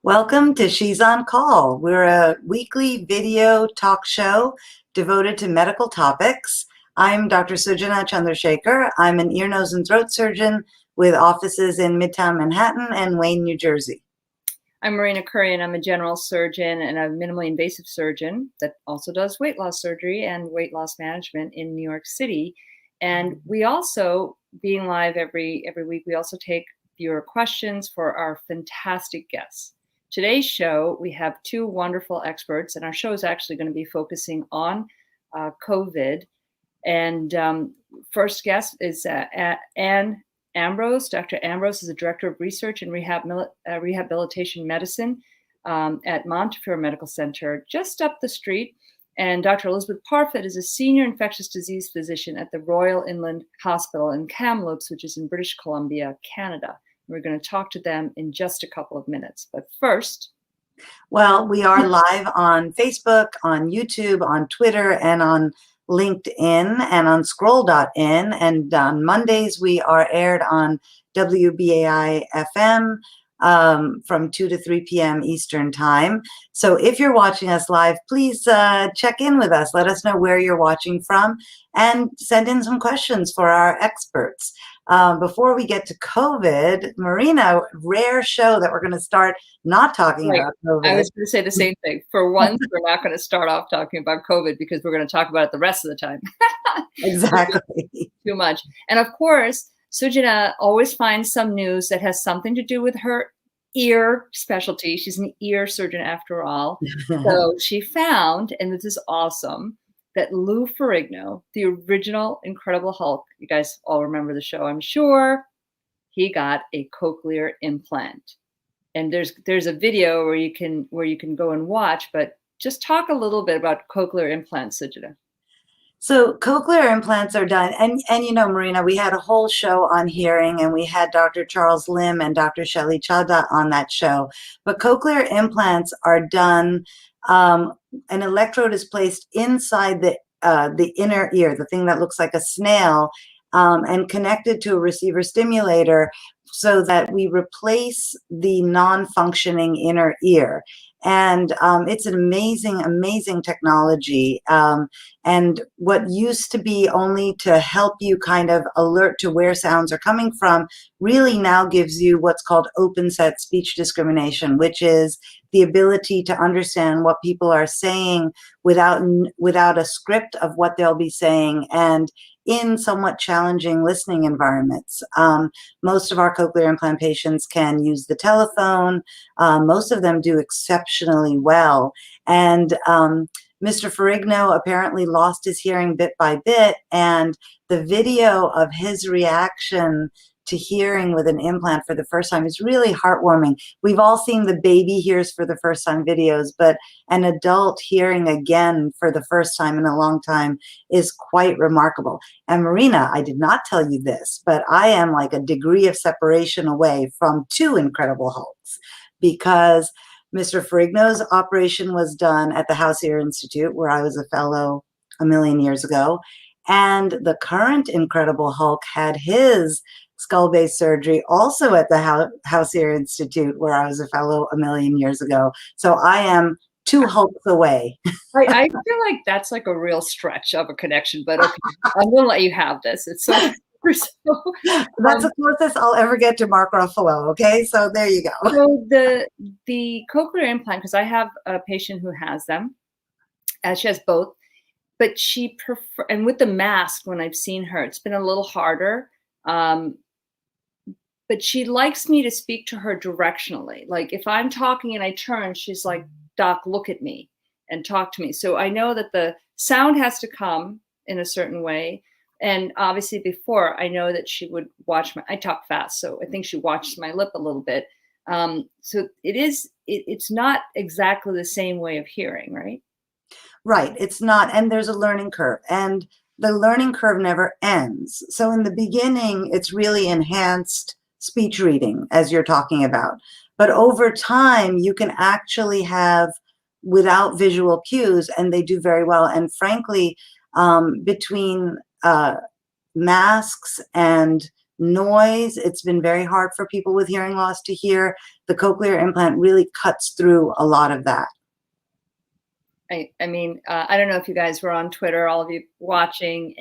Welcome to She's on Call. We're a weekly video talk show devoted to medical topics. I'm Dr. Sujana Chandrasekhar. I'm an ear, nose, and throat surgeon with offices in Midtown Manhattan and Wayne, New Jersey. I'm Marina Kurian. I'm a general surgeon and a minimally invasive surgeon that also does weight loss surgery and weight loss management in New York City. And we also, being live every week, we also take viewer questions for our fantastic guests. Today's show, we have two wonderful experts, and our show is actually going to be focusing on COVID. And first guest is Ambrose. Dr. Ambrose is the Director of Research and Rehabilitation Medicine at Montefiore Medical Center, just up the street. And Dr. Elizabeth Parfitt is a Senior Infectious Disease Physician at the Royal Inland Hospital in Kamloops, which is in British Columbia, Canada. We're going to talk to them in just a couple of minutes. But first... Well, we are live on Facebook, on YouTube, on Twitter, and on LinkedIn, and on scroll.in. And on Mondays, we are aired on WBAI FM from 2 to 3 p.m. Eastern Time. So if you're watching us live, please check in with us. Let us know where you're watching from and send in some questions for our experts. Before we get to COVID, Marina, rare show that we're going to start not talking about COVID. I was going to say the same thing. For once, we're not going to start off talking about COVID because we're going to talk about it the rest of the time. Exactly. Too much. And of course, Sujana always finds some news that has something to do with her ear specialty. She's an ear surgeon after all. So she found, and this is awesome, that Lou Ferrigno, the original Incredible Hulk, you guys all remember the show, I'm sure, he got a cochlear implant. And there's a video where you can go and watch, but just talk a little bit about cochlear implants, Sujana. So cochlear implants are done, and you know, Marina, we had a whole show on hearing, and we had Dr. Charles Lim and Dr. Shelley Chadha on that show. But cochlear implants are done. An electrode is placed inside the inner ear, the thing that looks like a snail, and connected to a receiver stimulator, so that we replace the non-functioning inner ear. And it's an amazing, amazing technology. And what used to be only to help you kind of alert to where sounds are coming from really now gives you what's called open set speech discrimination, which is the ability to understand what people are saying without a script of what they'll be saying, and in somewhat challenging listening environments. Most of our cochlear implant patients can use the telephone. Most of them do exceptionally well. And Mr. Ferrigno apparently lost his hearing bit by bit, and the video of his reaction to hearing with an implant for the first time is really heartwarming. We've all seen the baby hears for the first time videos, but an adult hearing again for the first time in a long time is quite remarkable. And Marina, I did not tell you this, but I am like a degree of separation away from two Incredible Hulks, because Mr. Ferrigno's operation was done at the House Ear Institute, where I was a fellow a million years ago. And the current Incredible Hulk had his skull-based surgery also at the House Ear Institute, where I was a fellow a million years ago. So I am two Hulks away. I feel like that's like a real stretch of a connection, but okay, I'm going to let you have this. It's so that's the closest I'll ever get to Mark Ruffalo. Okay, so there you go. So the cochlear implant, because I have a patient who has them, she has both, but she prefer, and with the mask, when I've seen her, it's been a little harder. But she likes me to speak to her directionally. Like if I'm talking and I turn, she's like, "Doc, look at me and talk to me." So I know that the sound has to come in a certain way. And obviously before, I know that she would watch I talk fast, so I think she watched my lip a little bit. So it's not exactly the same way of hearing, right? Right, it's not, and there's a learning curve, and the learning curve never ends. So in the beginning, it's really enhanced speech reading, as you're talking about. But over time, you can actually have without visual cues, and they do very well. And frankly, between masks and noise. It's been very hard for people with hearing loss to hear. The cochlear implant really cuts through a lot of that. I mean, I don't know if you guys were on Twitter, all of you watching,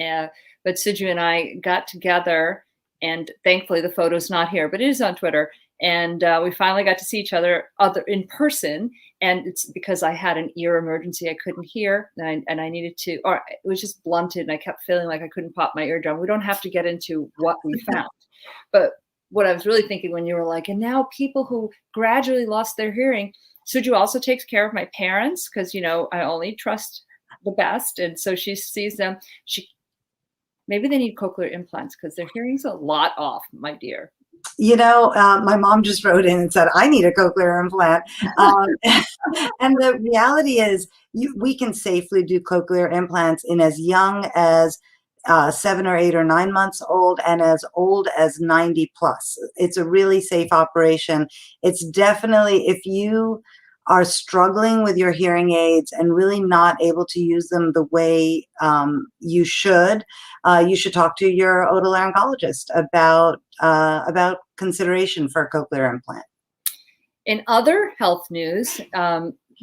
but Suju and I got together, and thankfully the photo's not here, but it is on Twitter. And we finally got to see each other in person. And it's because I had an ear emergency. I couldn't hear, and I needed to, or it was just blunted, and I kept feeling like I couldn't pop my eardrum. We don't have to get into what we found. But what I was really thinking when you were like, and now people who gradually lost their hearing, Suju also takes care of my parents because, you know, I only trust the best. And so she sees them. Maybe they need cochlear implants because their hearing's a lot off, my dear. You know, my mom just wrote in and said, I need a cochlear implant. And the reality is we can safely do cochlear implants in as young as 7 or 8 or 9 months old and as old as 90 plus. It's a really safe operation. It's definitely, if you are struggling with your hearing aids and really not able to use them the way you should talk to your otolaryngologist about consideration for a cochlear implant. In other health news,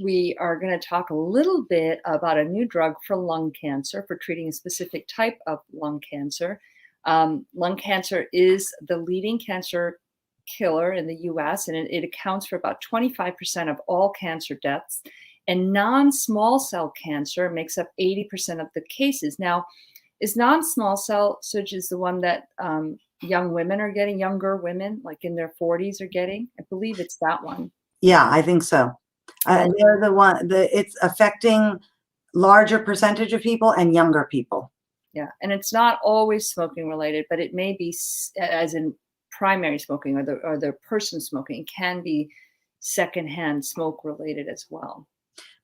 we are going to talk a little bit about a new drug for lung cancer, for treating a specific type of lung cancer. Lung cancer is the leading cancer killer in the US, and it accounts for about 25% of all cancer deaths. And non-small cell cancer makes up 80% of the cases. Now, is non-small cell, such as the one that young women are getting, younger women, like in their 40s are getting? I believe it's that one. Yeah, I think so. They're the one, it's affecting larger percentage of people and younger people. Yeah, and it's not always smoking related, but it may be, as in primary smoking or the person smoking, it can be secondhand smoke related as well.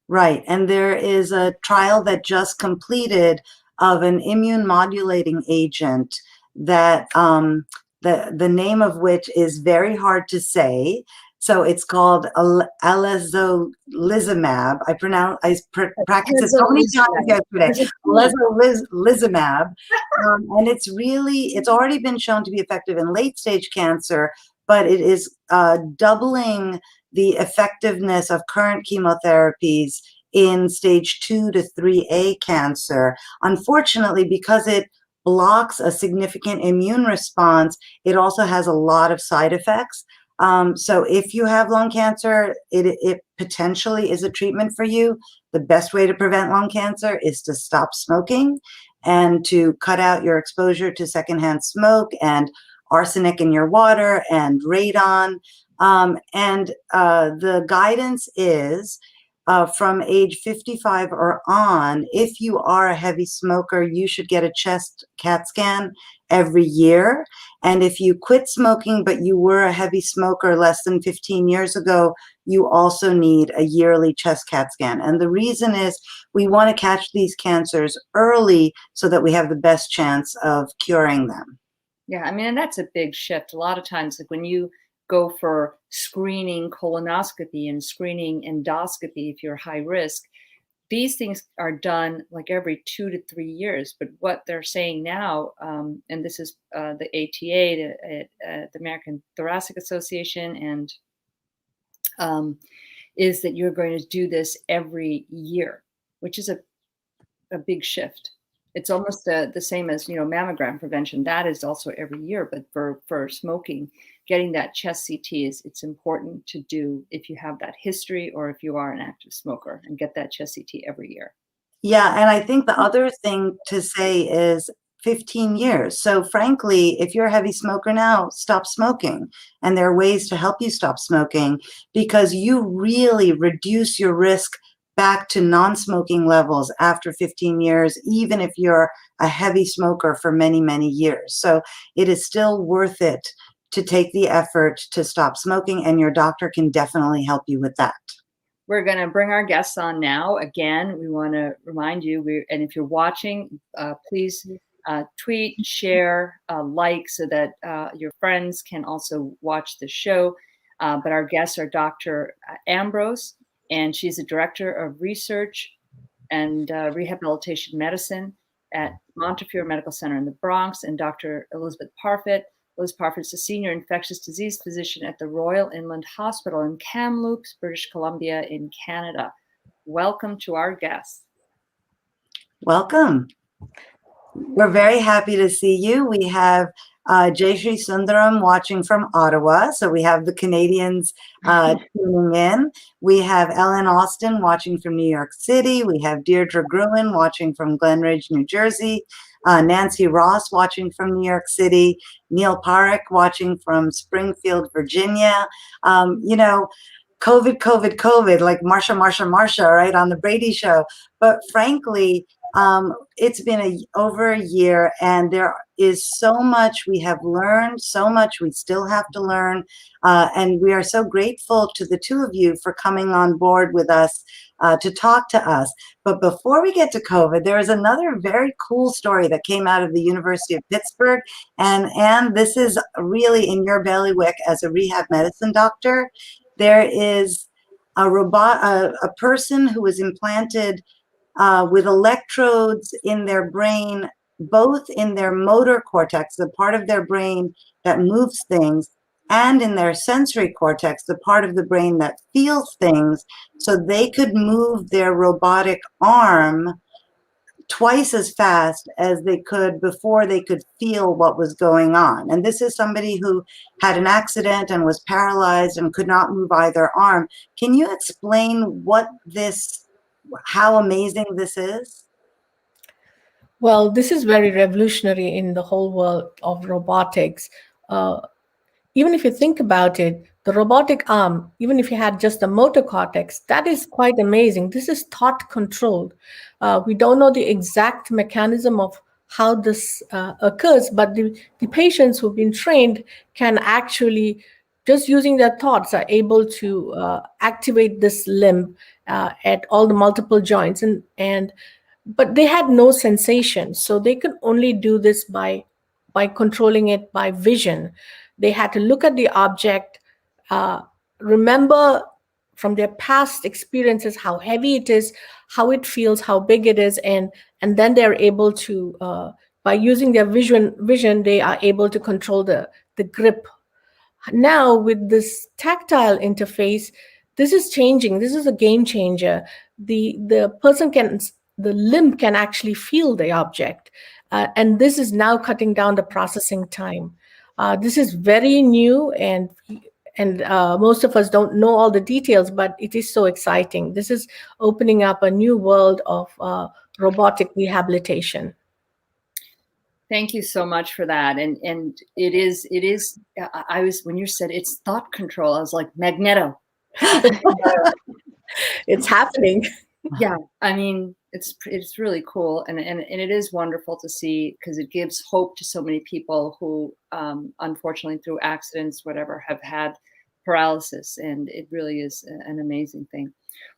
Right, and there is a trial that just completed of an immune modulating agent that the name of which is very hard to say. So it's called alezolizumab. I practiced it so many times yesterday. Alezolizumab, and it's already been shown to be effective in late stage cancer, but it is doubling the effectiveness of current chemotherapies in stage 2 to 3A cancer. Unfortunately, because it blocks a significant immune response, it also has a lot of side effects. So if you have lung cancer, it potentially is a treatment for you. The best way to prevent lung cancer is to stop smoking and to cut out your exposure to secondhand smoke and arsenic in your water and radon. And the guidance is from age 55 or on, if you are a heavy smoker, you should get a chest CAT scan every year. And if you quit smoking, but you were a heavy smoker less than 15 years ago, you also need a yearly chest CAT scan. And the reason is we want to catch these cancers early so that we have the best chance of curing them. Yeah, I mean, and that's a big shift. A lot of times, like when you go for screening colonoscopy and screening endoscopy, if you're high risk, these things are done like every 2 to 3 years. But what they're saying now, and this is the ATA, the American Thoracic Association, and is that you're going to do this every year, which is a big shift. It's almost the same as, mammogram prevention. That is also every year, but for smoking, getting that chest CT it's important to do if you have that history or if you are an active smoker, and get that chest CT every year. Yeah, and I think the other thing to say is 15 years. So frankly, if you're a heavy smoker now, stop smoking. And there are ways to help you stop smoking because you really reduce your risk back to non-smoking levels after 15 years, even if you're a heavy smoker for many, many years. So it is still worth it to take the effort to stop smoking, and your doctor can definitely help you with that. We're going to bring our guests on now. Again, we want to remind you, and if you're watching, please tweet, share, like, so that your friends can also watch the show. But our guests are Dr. Ambrose, and she's the Director of Research and Rehabilitation Medicine at Montefiore Medical Center in the Bronx, and Dr. Elizabeth Parfitt, Liz Parfitt's a senior infectious disease physician at the Royal Inland Hospital in Kamloops, British Columbia in Canada. Welcome to our guest. Welcome. We're very happy to see you. We have Jayshree Sundaram watching from Ottawa. So we have the Canadians tuning in. We have Ellen Austin watching from New York City. We have Deirdre Gruen watching from Glen Ridge, New Jersey. Nancy Ross watching from New York City. Neil Parekh watching from Springfield, Virginia. You know, COVID, like Marsha, right, on the Brady Show. But frankly, it's been over a year, and there is so much we have learned, so much we still have to learn, and we are so grateful to the two of you for coming on board with us to talk to us. But before we get to COVID, there is another very cool story that came out of the University of Pittsburgh, and this is really in your bailiwick as a rehab medicine doctor. There is a person who was implanted with electrodes in their brain, both in their motor cortex, the part of their brain that moves things, and in their sensory cortex, the part of the brain that feels things, so they could move their robotic arm twice as fast as they could before they could feel what was going on. And this is somebody who had an accident and was paralyzed and could not move either arm. Can you explain how amazing this is? Well, this is very revolutionary in the whole world of robotics. Even if you think about it, the robotic arm, even if you had just the motor cortex, that is quite amazing. This is thought controlled. We don't know the exact mechanism of how this occurs, but the patients who've been trained can actually, just using their thoughts, are able to activate this limb at all the multiple joints. But they had no sensation, so they could only do this by controlling it by vision. They had to look at the object, remember from their past experiences how heavy it is, how it feels, how big it is, and then they're able to, by using their vision, they are able to control the grip. Now with this tactile interface, this is changing. This is a game changer. The limb can actually feel the object, and this is now cutting down the processing time. This is very new, and most of us don't know all the details, but it is so exciting. This is opening up a new world of robotic rehabilitation. Thank you so much for that. And it is, when you said it's thought control, I was like, Magneto. It's happening. Yeah, I mean, it's really cool, and it is wonderful to see, because it gives hope to so many people who, unfortunately, through accidents, whatever, have had paralysis, and it really is an amazing thing.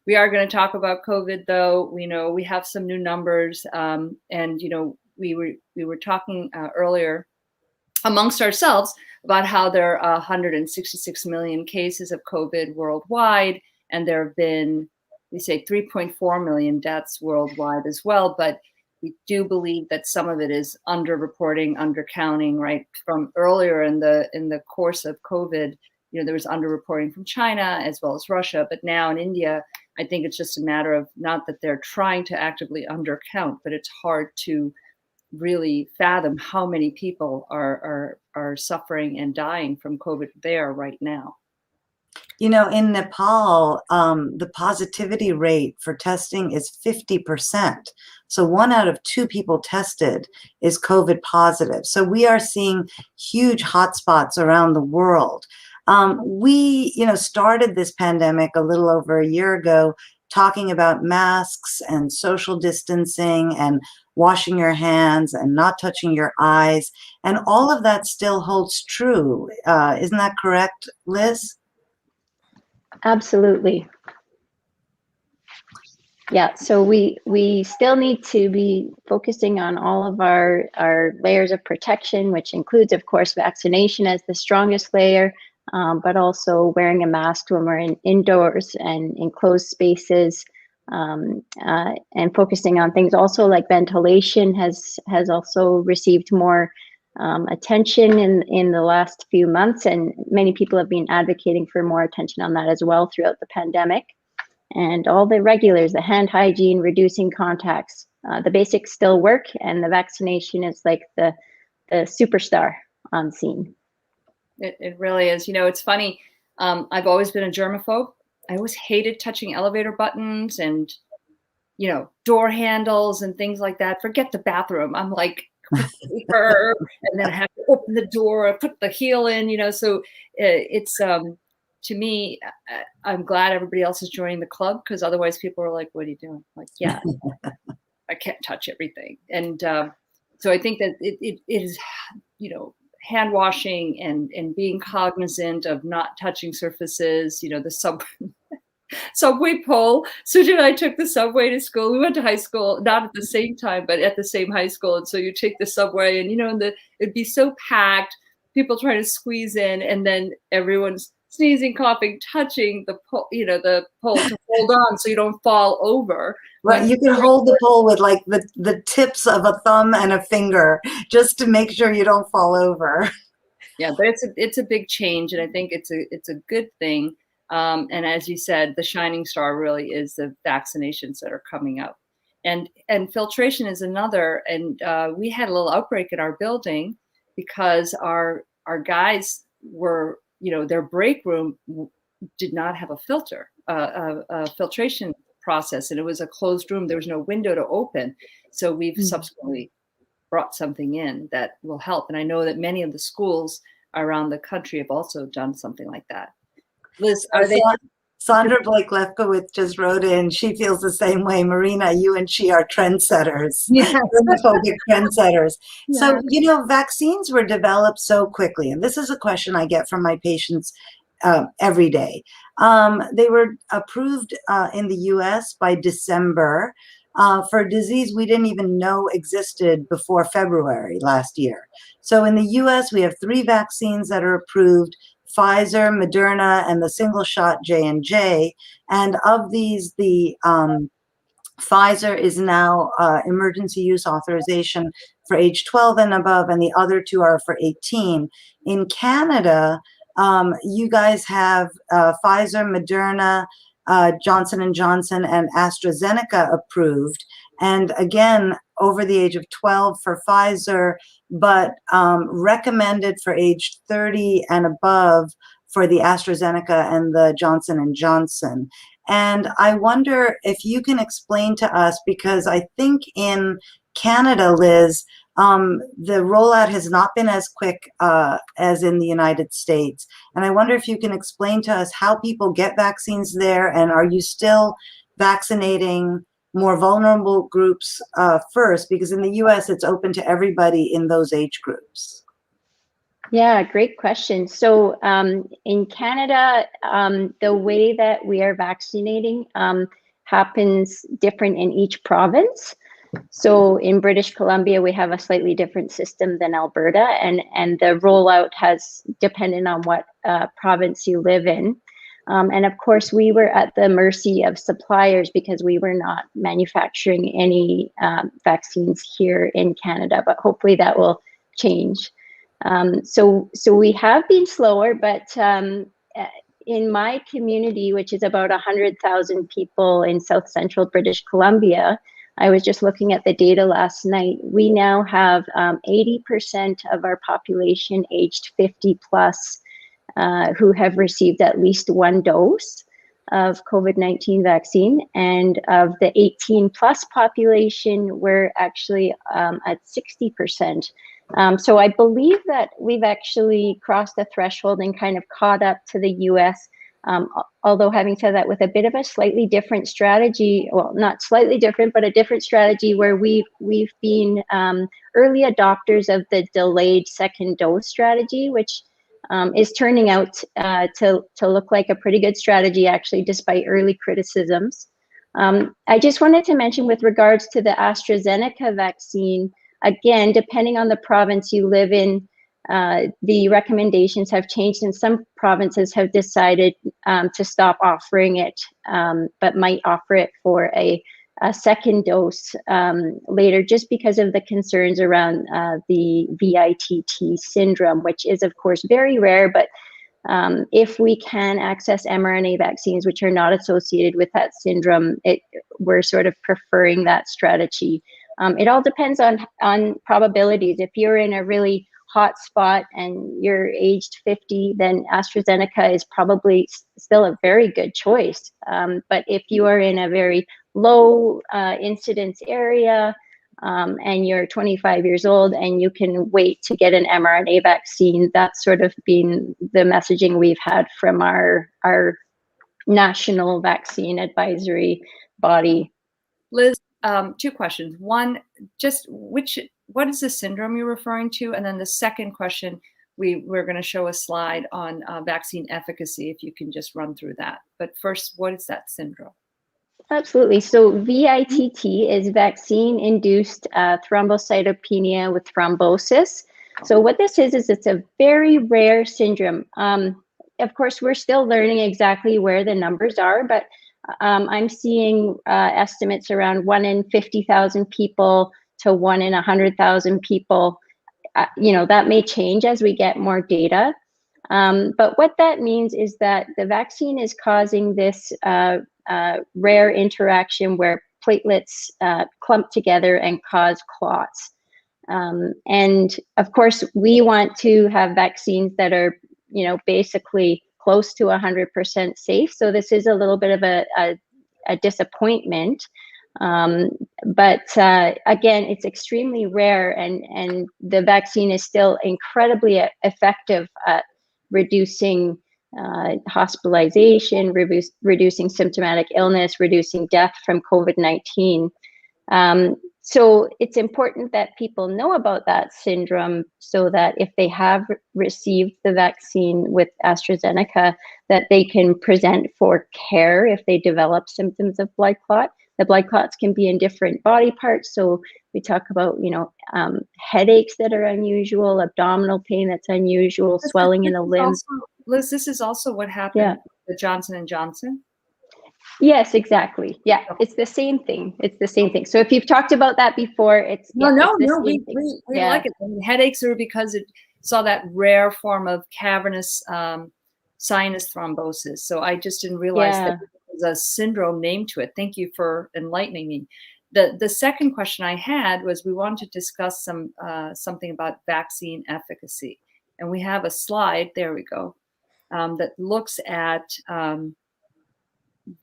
We are going to talk about COVID, though. We know we have some new numbers, and we were talking earlier amongst ourselves about how there are 166 million cases of COVID worldwide, and there have been, we say, 3.4 million deaths worldwide as well. But we do believe that some of it is underreporting, undercounting, right? From earlier in the course of COVID, there was underreporting from China as well as Russia. But now in India, I think it's just a matter of, not that they're trying to actively undercount, but it's hard to really fathom how many people are suffering and dying from COVID there right now. In Nepal, the positivity rate for testing is 50%. So 1 out of 2 people tested is COVID positive. So we are seeing huge hotspots around the world. We, started this pandemic a little over a year ago, talking about masks and social distancing and washing your hands and not touching your eyes. And all of that still holds true. Isn't that correct, Liz? Absolutely. Yeah, so we still need to be focusing on all of our layers of protection, which includes, of course, vaccination as the strongest layer, but also wearing a mask when we're indoors and in closed spaces, and focusing on things also like ventilation has also received more attention in the last few months, and many people have been advocating for more attention on that as well throughout the pandemic. And all the regulars, the hand hygiene, reducing contacts, the basics still work, and the vaccination is like the superstar on scene. It really is. You know, it's funny. I've always been a germaphobe. I always hated touching elevator buttons and, you know, door handles and things like that. Forget the bathroom. I'm like, paper, and then I have to open the door, put the heel in, you know. So it's to me, I'm glad everybody else is joining the club, because otherwise people are like, what are you doing? Like, yeah, I can't touch everything. And so I think that it is, you know, hand washing and being cognizant of not touching surfaces, you know, the subway pole. Sujana and I took the subway to school. We went to high school, not at the same time, but at the same high school. And so you take the subway, and, you know, it'd be so packed, people trying to squeeze in, and then everyone's sneezing, coughing, touching the pole, you know, the pole to hold on so you don't fall over. Right, you can hold the pole with like the tips of a thumb and a finger just to make sure you don't fall over. Yeah, but it's a big change, and I think it's a good thing. And as you said, the shining star really is the vaccinations that are coming up, and filtration is another. And we had a little outbreak in our building because our guys were, you know, their break room did not have a filter, a filtration process, and it was a closed room. There was no window to open. So we've subsequently brought something in that will help. And I know that many of the schools around the country have also done something like that. Liz, are they? Sandra Blake Lefkowitz just wrote in, she feels the same way. Marina, you and she are trendsetters. Yes. Germophobic trendsetters. Yeah. So, you know, vaccines were developed so quickly. And this is a question I get from my patients every day. They were approved in the US by December for a disease we didn't even know existed before February last year. So in the US, we have 3 vaccines that are approved: Pfizer, Moderna, and the single shot J&J. And of these, the Pfizer is now emergency use authorization for age 12 and above, and the other 2 are for 18. In Canada, you guys have Pfizer, Moderna, Johnson & Johnson, and AstraZeneca approved. And again, over the age of 12 for Pfizer, but recommended for age 30 and above for the AstraZeneca and the Johnson & Johnson. And I wonder if you can explain to us, because I think in Canada, Liz, the rollout has not been as quick as in the United States. And I wonder if you can explain to us how people get vaccines there, and are you still vaccinating more vulnerable groups first? Because in the US, it's open to everybody in those age groups. Yeah, great question. So in Canada, the way that we are vaccinating happens different in each province. So in British Columbia, we have a slightly different system than Alberta, and the rollout has depended on what province you live in. And of course, we were at the mercy of suppliers because we were not manufacturing any vaccines here in Canada, but hopefully that will change. So we have been slower, but in my community, which is about 100,000 people in South Central British Columbia, I was just looking at the data last night. We now have 80% of our population aged 50 plus who have received at least 1 dose of COVID-19 vaccine. And of the 18 plus population, we're actually at 60%. So I believe that we've actually crossed the threshold and kind of caught up to the US. Although having said that, with a bit of a slightly different strategy, well, not slightly different, but a different strategy where we've been early adopters of the delayed second dose strategy, which is turning out to look like a pretty good strategy, actually, despite early criticisms. I just wanted to mention with regards to the AstraZeneca vaccine, again, depending on the province you live in, the recommendations have changed, and some provinces have decided to stop offering it, but might offer it for a a second dose later, just because of the concerns around the VITT syndrome, which is of course very rare, but if we can access mRNA vaccines which are not associated with that syndrome, we're sort of preferring that strategy. It all depends on probabilities. If you're in a really hot spot and you're aged 50, then AstraZeneca is probably still a very good choice. But if you are in a very low incidence area and you're 25 years old and you can wait to get an mRNA vaccine, that's sort of been the messaging we've had from our national vaccine advisory body. Liz, two questions. One, just what is the syndrome you're referring to? And then the second question, we're going to show a slide on vaccine efficacy, if you can just run through that. But first, what is that syndrome? Absolutely. So VITT is vaccine-induced thrombocytopenia with thrombosis. So what this is it's a very rare syndrome. Of course, we're still learning exactly where the numbers are, but I'm seeing estimates around 1 in 50,000 people to 1 in 100,000 people. That may change as we get more data. But what that means is that the vaccine is causing this rare interaction where platelets clump together and cause clots. And of course, we want to have vaccines that are, basically close to 100% safe. So this is a little bit of a disappointment. But again, it's extremely rare, and the vaccine is still incredibly effective at reducing hospitalization, reducing symptomatic illness, reducing death from COVID-19. So it's important that people know about that syndrome so that if they have received the vaccine with AstraZeneca, that they can present for care if they develop symptoms of blood clot. The blood clots can be in different body parts. So we talk about, headaches that are unusual, abdominal pain that's unusual, swelling in the limbs. Liz, this is also what happened with Johnson & Johnson? Yes, exactly. Yeah, it's the same thing. It's the same thing. So if you've talked about that before, it's we yeah. like it. And headaches are because it saw that rare form of cavernous sinus thrombosis. So I just didn't realize that there was a syndrome named to it. Thank you for enlightening me. The second question I had was we wanted to discuss something about vaccine efficacy, and we have a slide. There we go. That looks at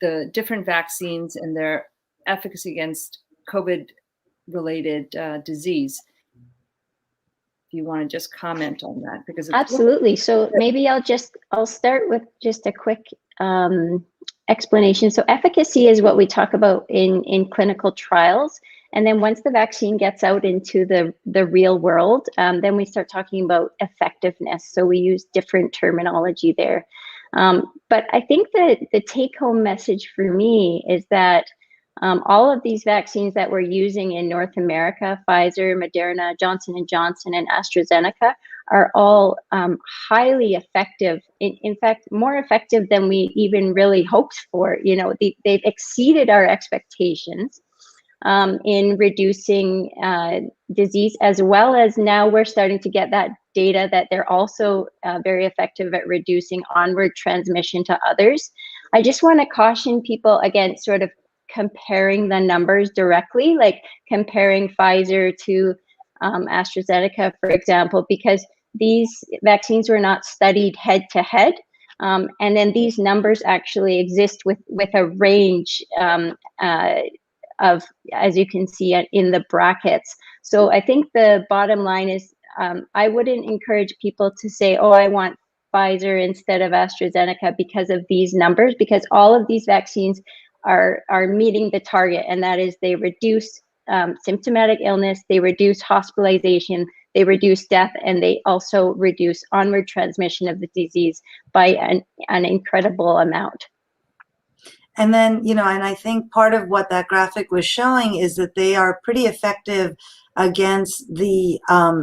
the different vaccines and their efficacy against COVID-related disease. If you want to just comment on that, because absolutely. So maybe I'll start with just a quick explanation. So efficacy is what we talk about in clinical trials. And then once the vaccine gets out into the real world, then we start talking about effectiveness. So we use different terminology there. But I think that the take-home message for me is that all of these vaccines that we're using in North America, Pfizer, Moderna, Johnson & Johnson, and AstraZeneca, are all highly effective. In fact, more effective than we even really hoped for. They've exceeded our expectations in reducing disease, as well as now we're starting to get that data that they're also very effective at reducing onward transmission to others. I just want to caution people against sort of comparing the numbers directly, like comparing Pfizer to AstraZeneca, for example, because these vaccines were not studied head to head. And then these numbers actually exist with a range of, as you can see in the brackets. So I think the bottom line is I wouldn't encourage people to say, oh, I want Pfizer instead of AstraZeneca because of these numbers, because all of these vaccines are meeting the target, and that is they reduce symptomatic illness, they reduce hospitalization, they reduce death, and they also reduce onward transmission of the disease by an incredible amount. And then, and I think part of what that graphic was showing is that they are pretty effective against the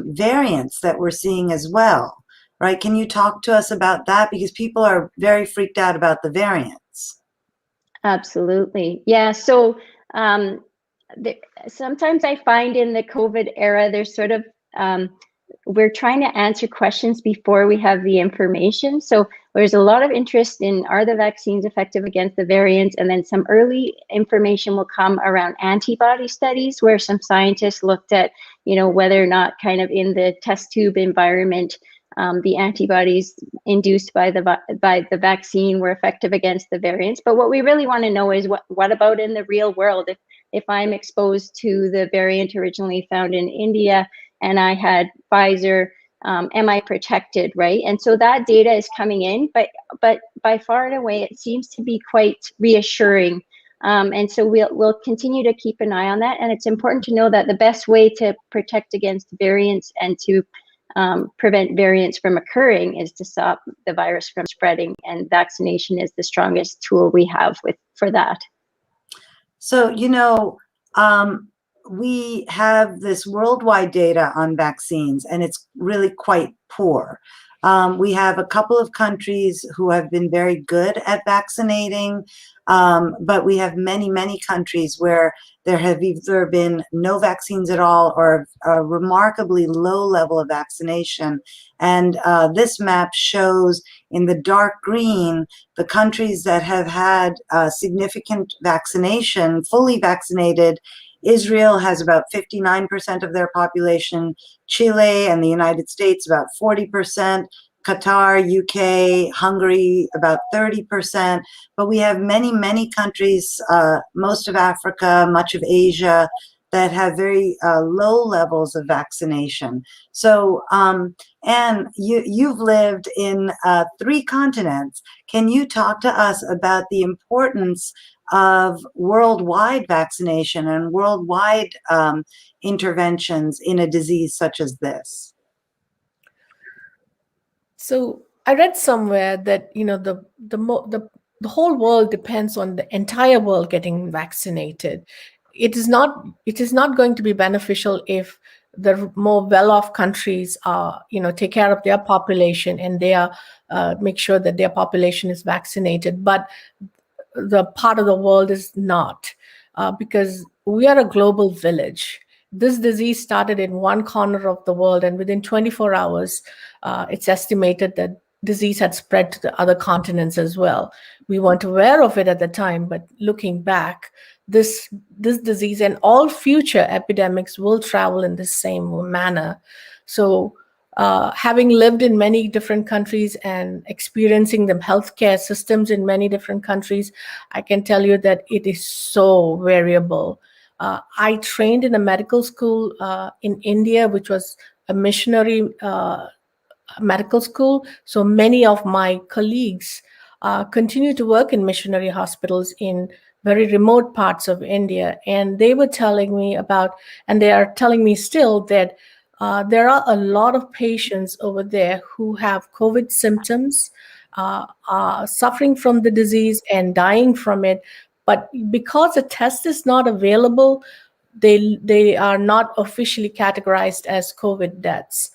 variants that we're seeing as well, right? Can you talk to us about that? Because people are very freaked out about the variants. Absolutely. Yeah. So Sometimes I find in the COVID era, there's sort of, we're trying to answer questions before we have the information. So there's a lot of interest in, are the vaccines effective against the variants? And then some early information will come around antibody studies, where some scientists looked at, whether or not kind of in the test tube environment, the antibodies induced by the vaccine were effective against the variants. But what we really want to know is what about in the real world? If I'm exposed to the variant originally found in India and I had Pfizer, am I protected, right? And so that data is coming in, but by far and away, it seems to be quite reassuring. And so we'll continue to keep an eye on that. And it's important to know that the best way to protect against variants and to prevent variants from occurring is to stop the virus from spreading, and vaccination is the strongest tool we have for that. So, we have this worldwide data on vaccines, and it's really quite poor. We have a couple of countries who have been very good at vaccinating, but we have many, many countries where there have either been no vaccines at all or a remarkably low level of vaccination. And this map shows in the dark green the countries that have had significant vaccination, fully vaccinated. Israel has about 59% of their population, Chile and the United States about 40%, Qatar, UK, Hungary about 30%, but we have many, many countries, most of Africa, much of Asia, that have very low levels of vaccination. So, Anne, you've lived in 3 continents. Can you talk to us about the importance of worldwide vaccination and worldwide interventions in a disease such as this? So I read somewhere that the whole world depends on the entire world getting vaccinated. It is not going to be beneficial if the more well-off countries take care of their population and they are make sure that their population is vaccinated, but the part of the world is not, because we are a global village. This disease started in one corner of the world, and within 24 hours, it's estimated that disease had spread to the other continents as well. We weren't aware of it at the time, but looking back, this disease and all future epidemics will travel in the same manner. So having lived in many different countries and experiencing the healthcare systems in many different countries, I can tell you that it is so variable. I trained in a medical school in India, which was a missionary medical school. So many of my colleagues continue to work in missionary hospitals in very remote parts of India. And they were telling me about, and they are telling me still, that there are a lot of patients over there who have COVID symptoms, suffering from the disease and dying from it. But because a test is not available, they are not officially categorized as COVID deaths.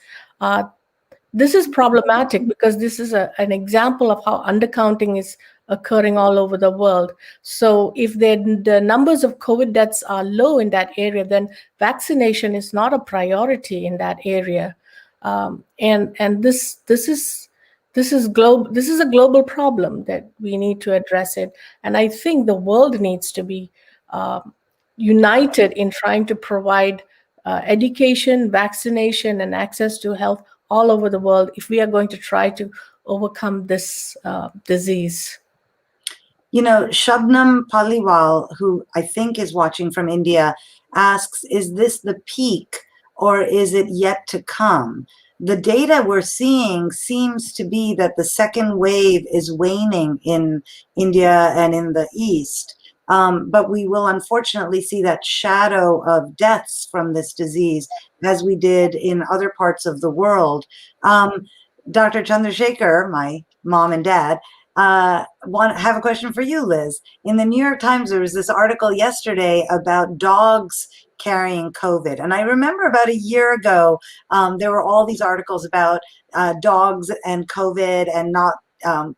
This is problematic because this is an example of how undercounting is occurring all over the world. So if the numbers of COVID deaths are low in that area, then vaccination is not a priority in that area. And this is a global problem that we need to address it. And I think the world needs to be united in trying to provide education, vaccination, and access to health all over the world if we are going to try to overcome this disease. Shabnam Paliwal, who I think is watching from India, asks, is this the peak or is it yet to come? The data we're seeing seems to be that the second wave is waning in India and in the East. But we will unfortunately see that shadow of deaths from this disease as we did in other parts of the world. Dr. Chandrasekhar, my mom and dad, have a question for you, Liz. In the New York Times, there was this article yesterday about dogs carrying COVID. And I remember about a year ago, there were all these articles about dogs and COVID and not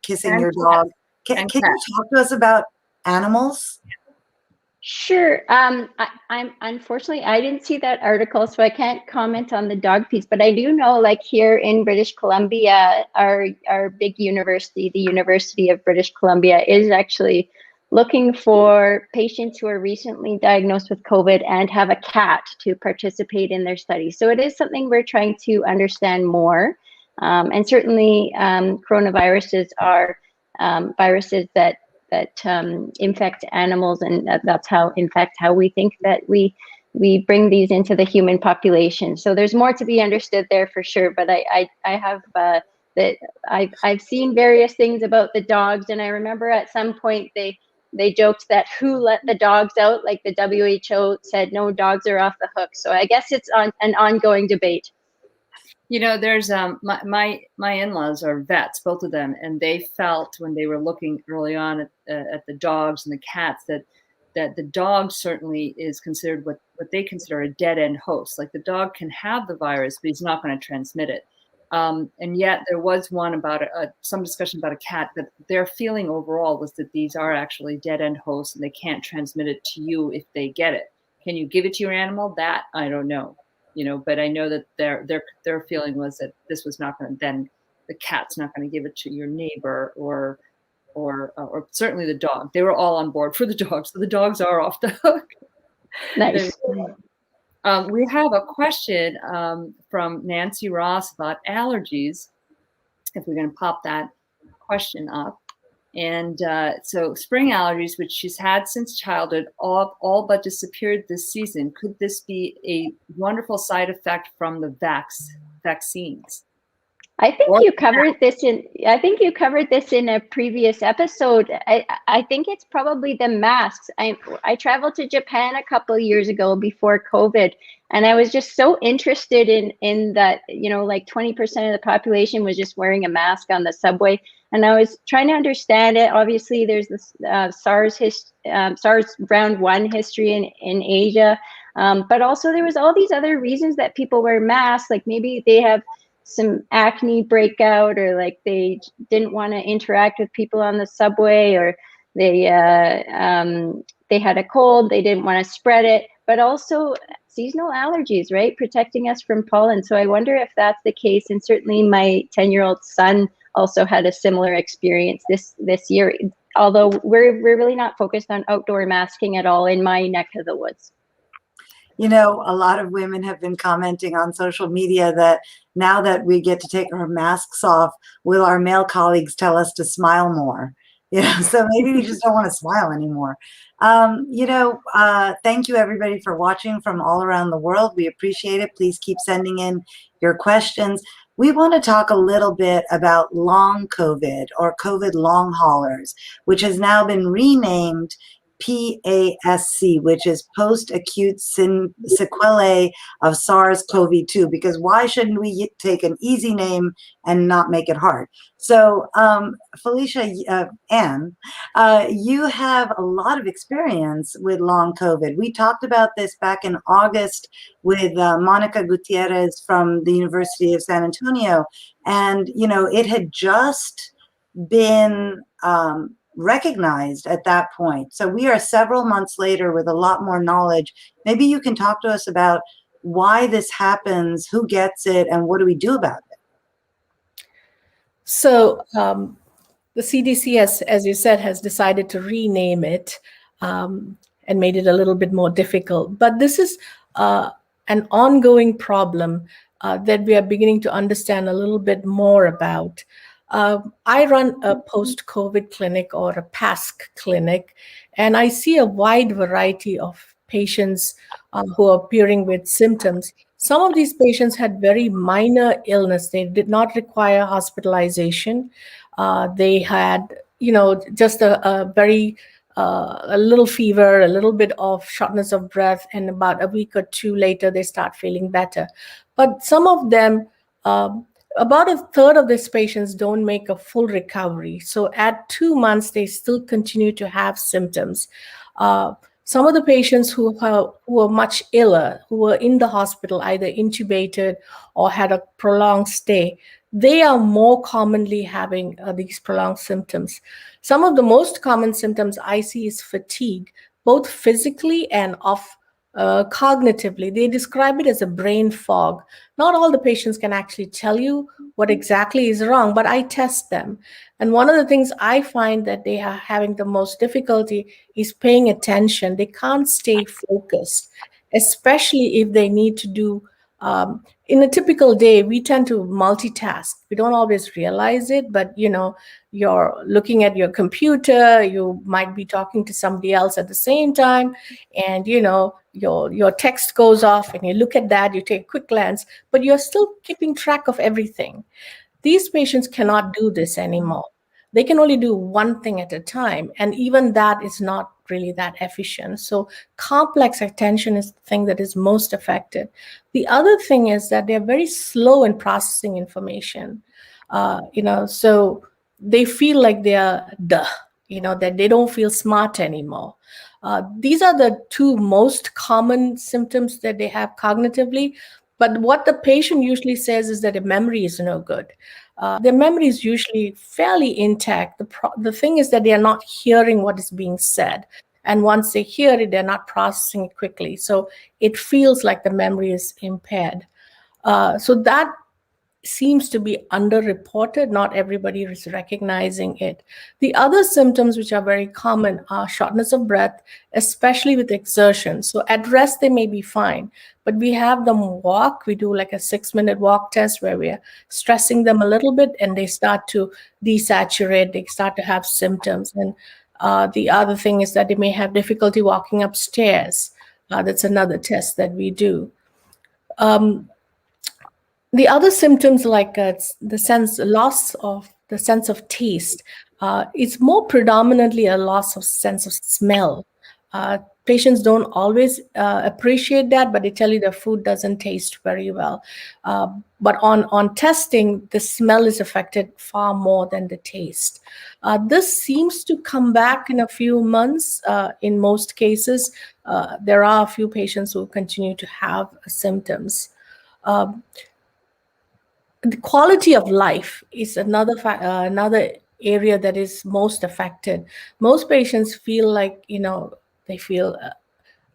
kissing your dog. Can you talk to us about animals? Sure. I'm unfortunately I didn't see that article, so I can't comment on the dog piece. But I do know, like here in British Columbia, our big university, the University of British Columbia, is actually looking for patients who are recently diagnosed with COVID and have a cat to participate in their study. So it is something we're trying to understand more. And certainly, coronaviruses are viruses that infect animals, and that's how, in fact, how we think that we bring these into the human population. So there's more to be understood there for sure. But I have that I've seen various things about the dogs, and I remember at some point they joked that who let the dogs out, like the WHO said no, dogs are off the hook. So I guess it's an ongoing debate. You know, there's my in-laws are vets, both of them, and they felt when they were looking early on at the dogs and the cats that the dog certainly is considered what they consider a dead end host. Like the dog can have the virus, but he's not going to transmit it. And yet there was one about some discussion about a cat, that their feeling overall was that these are actually dead end hosts and they can't transmit it to you if they get it. Can you give it to your animal? That I don't know. You know, but I know that their feeling was that this was not going to, then the cat's not going to give it to your neighbor or certainly the dog. They were all on board for the dogs, so the dogs are off the hook. Nice. We have a question from Nancy Ross about allergies, if we're going to pop that question up. And so spring allergies, which she's had since childhood, all but disappeared this season. Could this be a wonderful side effect from the vaccines? I think you covered this in a previous episode. I think it's probably the masks. I traveled to Japan a couple of years ago before COVID, and I was just so interested in that, you know, like 20% of the population was just wearing a mask on the subway. And I was trying to understand it. Obviously, there's this SARS round 1 history in Asia, but also there was all these other reasons that people wear masks. Like maybe they have some acne breakout, or like they didn't want to interact with people on the subway, or they had a cold, they didn't want to spread it, but also seasonal allergies, right? Protecting us from pollen. So I wonder if that's the case. And certainly my 10-year-old son also had a similar experience this year, although we're really not focused on outdoor masking at all in my neck of the woods. You know, a lot of women have been commenting on social media that now that we get to take our masks off, will our male colleagues tell us to smile more? You know, so maybe we just don't want to smile anymore. Thank you everybody for watching from all around the world. We appreciate it. Please keep sending in your questions. We want to talk a little bit about long COVID, or COVID long haulers, which has now been renamed PASC, which is post-acute sequelae of SARS-CoV-2, because why shouldn't we take an easy name and not make it hard? So Felicia, Anne, you have a lot of experience with long COVID. We talked about this back in August with Monica Gutierrez from the University of San Antonio, and you know, it had just been recognized at that point. So we are several months later with a lot more knowledge. Maybe you can talk to us about why this happens, who gets it, and what do we do about it? So the CDC, as you said, has decided to rename it and made it a little bit more difficult. But this is an ongoing problem that we are beginning to understand a little bit more about. I run a post-COVID clinic, or a PASC clinic, and I see a wide variety of patients who are appearing with symptoms. Some of these patients had very minor illness. They did not require hospitalization. They had, you know, just a little fever, a little bit of shortness of breath, and about a week or two later, they start feeling better. But some of them, about a third of these patients don't make a full recovery. So at 2 months, they still continue to have symptoms. Some of the patients who were much iller, who were in the hospital, either intubated or had a prolonged stay, they are more commonly having these prolonged symptoms. Some of the most common symptoms I see is fatigue, both physically and cognitively. They describe it as a brain fog. Not all the patients can actually tell you what exactly is wrong, but I test them. And one of the things I find that they are having the most difficulty is paying attention. They can't stay focused, especially if they need to do, in a typical day, we tend to multitask. We don't always realize it, but you're looking at your computer, you might be talking to somebody else at the same time, and your text goes off and you look at that, you take a quick glance, but you're still keeping track of everything. These patients cannot do this anymore. They can only do one thing at a time, and even that is not really that efficient. So complex attention is the thing that is most affected. The other thing is that they're very slow in processing information. So they feel like they're that they don't feel smart anymore. These are the two most common symptoms that they have cognitively. But what the patient usually says is that their memory is no good. Their memory is usually fairly intact. The thing is that they are not hearing what is being said. And once they hear it, they're not processing it quickly. So it feels like the memory is impaired. So that seems to be underreported. Not everybody is recognizing it. The other symptoms which are very common are shortness of breath, especially with exertion. So at rest, they may be fine, but we have them walk. We do like a 6-minute walk test where we're stressing them a little bit and they start to desaturate. They start to have symptoms. And the other thing is that they may have difficulty walking upstairs. That's another test that we do. The other symptoms, like loss of the sense of taste, it's more predominantly a loss of sense of smell. Patients don't always appreciate that, but they tell you their food doesn't taste very well. But on testing, the smell is affected far more than the taste. This seems to come back in a few months. In most cases, there are a few patients who continue to have symptoms. The quality of life is another area that is most affected. Most patients feel like they feel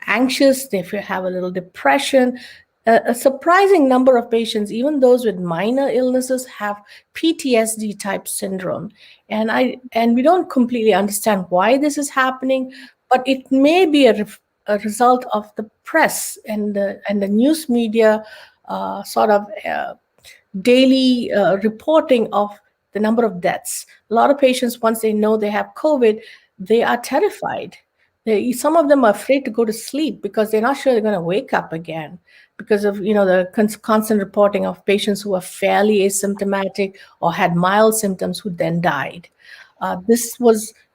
anxious, they have a little depression. A surprising number of patients, even those with minor illnesses, have PTSD type syndrome, and we don't completely understand why this is happening, but it may be a result of the press and the news media daily reporting of the number of deaths. A lot of patients, once they know they have COVID, they are terrified. Some of them are afraid to go to sleep because they're not sure they're going to wake up again because of the constant reporting of patients who are fairly asymptomatic or had mild symptoms who then died. This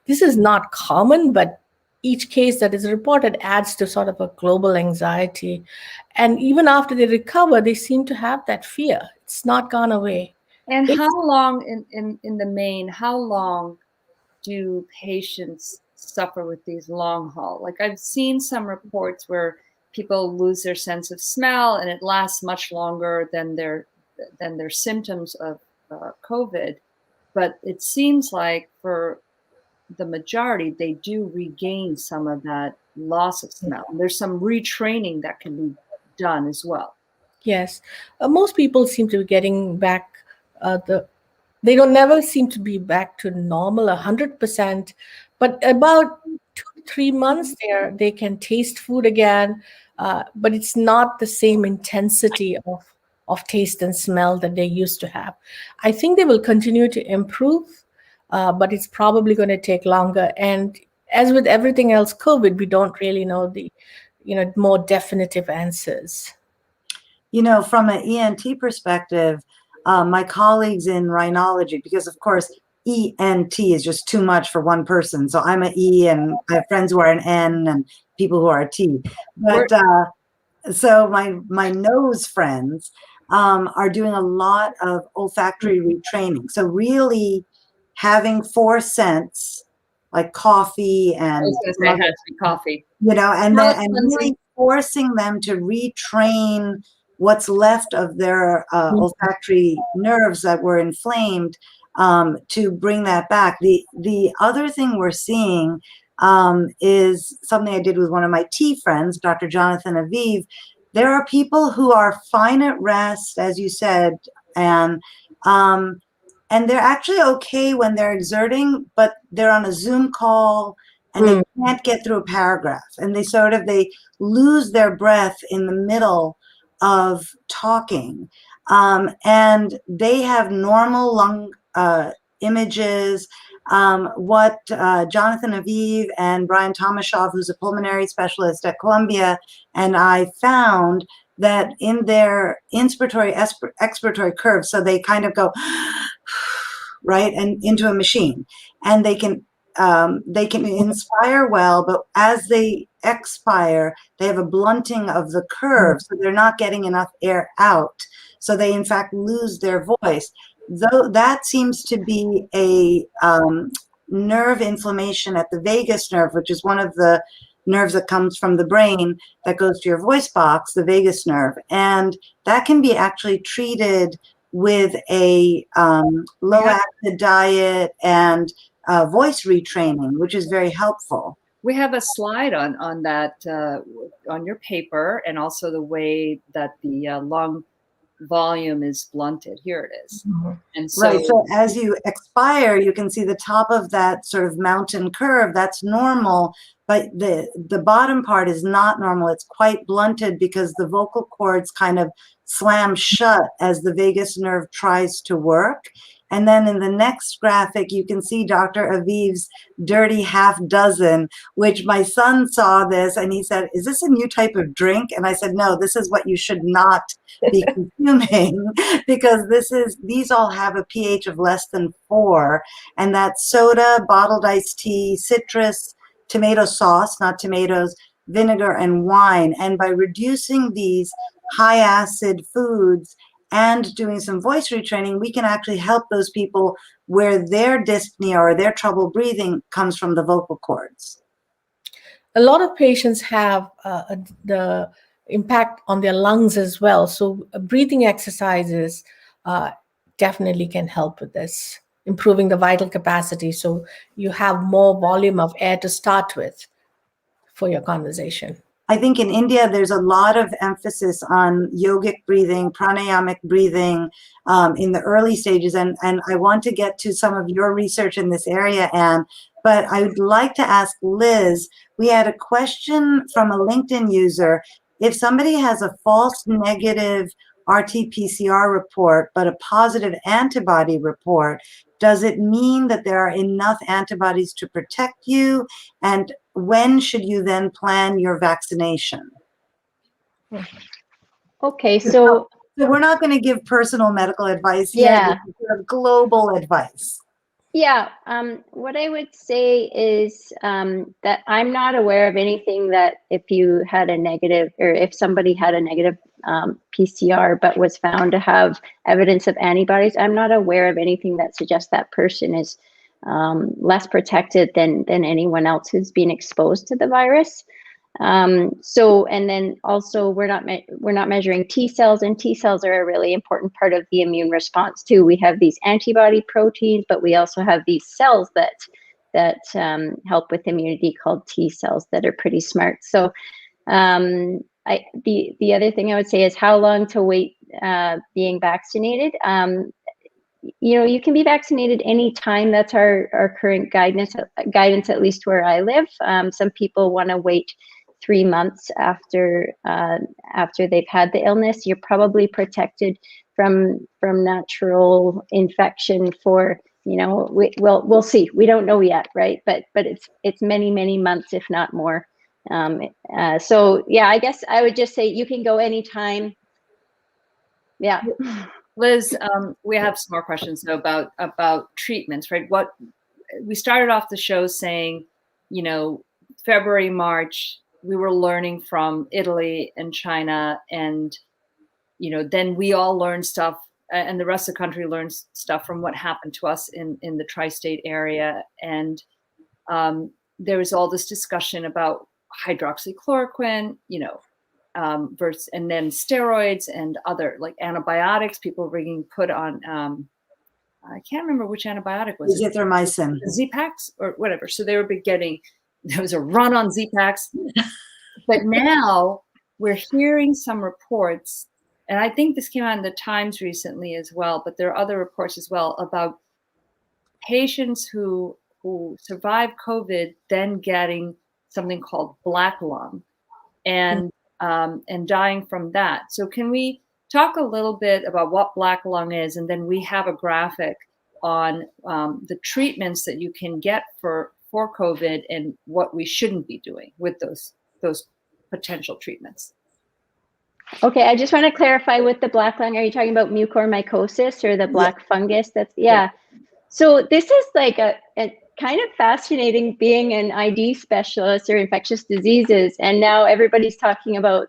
is not common, but each case that is reported adds to sort of a global anxiety. And even after they recover, they seem to have that fear. It's not gone away. And how long, in the main, how long do patients suffer with these long haul? Like, I've seen some reports where people lose their sense of smell and it lasts much longer than their symptoms of COVID. But it seems like for the majority, they do regain some of that loss of smell. There's some retraining that can be done as well. Yes, most people seem to be getting back. They don't never seem to be back to normal 100%, but about 2 to 3 months they can taste food again, but it's not the same intensity of taste and smell that they used to have. I think they will continue to improve, but it's probably going to take longer. And as with everything else, COVID, we don't really know the more definitive answers. From an ENT perspective, my colleagues in rhinology, because of course, ENT is just too much for one person. So I'm an E and I have friends who are an N and people who are a T. But so my nose friends are doing a lot of olfactory retraining. So really having 4 scents like coffee and coffee, and really forcing them to retrain what's left of their olfactory nerves that were inflamed, to bring that back. The other thing we're seeing is something I did with one of my tea friends, Dr. Jonathan Aviv. There are people who are fine at rest, as you said, and they're actually okay when they're exerting, but they're on a Zoom call and they can't get through a paragraph, and they lose their breath in the middle of talking, and they have normal lung images. What Jonathan Aviv and Brian Tomashov, who's a pulmonary specialist at Columbia, and I found that in their inspiratory expiratory curve, so they kind of go right and into a machine, and they can inspire well, but as they expire, they have a blunting of the curve, so they're not getting enough air out, so they in fact lose their voice. Though that seems to be a nerve inflammation at the vagus nerve, which is one of the nerves that comes from the brain that goes to your voice box, the vagus nerve, and that can be actually treated with a low acid diet and voice retraining, which is very helpful. We have a slide on that on your paper, and also the way that the lung volume is blunted. Here it is. And so, right, so as you expire, you can see the top of that sort of mountain curve. That's normal, but the bottom part is not normal. It's quite blunted because the vocal cords kind of slam shut as the vagus nerve tries to work. And then in the next graphic, you can see Dr. Aviv's dirty half dozen, which my son saw this and he said, "Is this a new type of drink?" And I said, "No, this is what you should not be consuming, because these all have a pH of less than 4. And that's soda, bottled iced tea, citrus, tomato sauce, not tomatoes, vinegar, and wine. And by reducing these high acid foods and doing some voice retraining, we can actually help those people where their dyspnea or their trouble breathing comes from the vocal cords. A lot of patients have the impact on their lungs as well. So breathing exercises definitely can help with this, improving the vital capacity. So you have more volume of air to start with for your conversation. I think in India, there's a lot of emphasis on yogic breathing, pranayamic breathing in the early stages. And I want to get to some of your research in this area, Anne, but I would like to ask Liz, we had a question from a LinkedIn user. If somebody has a false negative RT-PCR report, but a positive antibody report, does it mean that there are enough antibodies to protect you? And when should you then plan your vaccination? Okay, so we're not going to give personal medical advice yeah. here. We're global advice. Yeah, what I would say is that I'm not aware of anything that if you had a negative, or if somebody had a negative PCR but was found to have evidence of antibodies, I'm not aware of anything that suggests that person is less protected than anyone else who's been exposed to the virus. So, and then also we're not measuring T cells, and T cells are a really important part of the immune response too. We have these antibody proteins, but we also have these cells that help with immunity called T cells that are pretty smart. So, the other thing I would say is how long to wait being vaccinated. You know, you can be vaccinated anytime. That's our current guidance, at least where I live. Some people want to wait 3 months after they've had the illness. You're probably protected from natural infection for, you know, we'll see. We don't know yet, right? But it's many months, if not more. So yeah, I guess I would just say you can go anytime. Yeah. Liz, we have some more questions though about treatments, right? What we started off the show saying, you know, February, March, we were learning from Italy and China, and you know, then we all learned stuff, and the rest of the country learned stuff from what happened to us in the tri-state area, and there was all this discussion about hydroxychloroquine, you know, versus, and then steroids and other like antibiotics. People were being put on, I can't remember which antibiotic was Azithromycin. Z-Pax or whatever. So they were getting, there was a run on Z-Paks. But now we're hearing some reports, and I think this came out in the Times recently as well, but there are other reports as well about patients who survive COVID then getting something called black lung and dying from that. So can we talk a little bit about what black lung is, and then we have a graphic on the treatments that you can get for COVID and what we shouldn't be doing with those potential treatments. Okay, I just want to clarify with the black lung. Are you talking about mucormycosis or the black fungus? That's yeah. So this is like a kind of fascinating, being an ID specialist or infectious diseases, and now everybody's talking about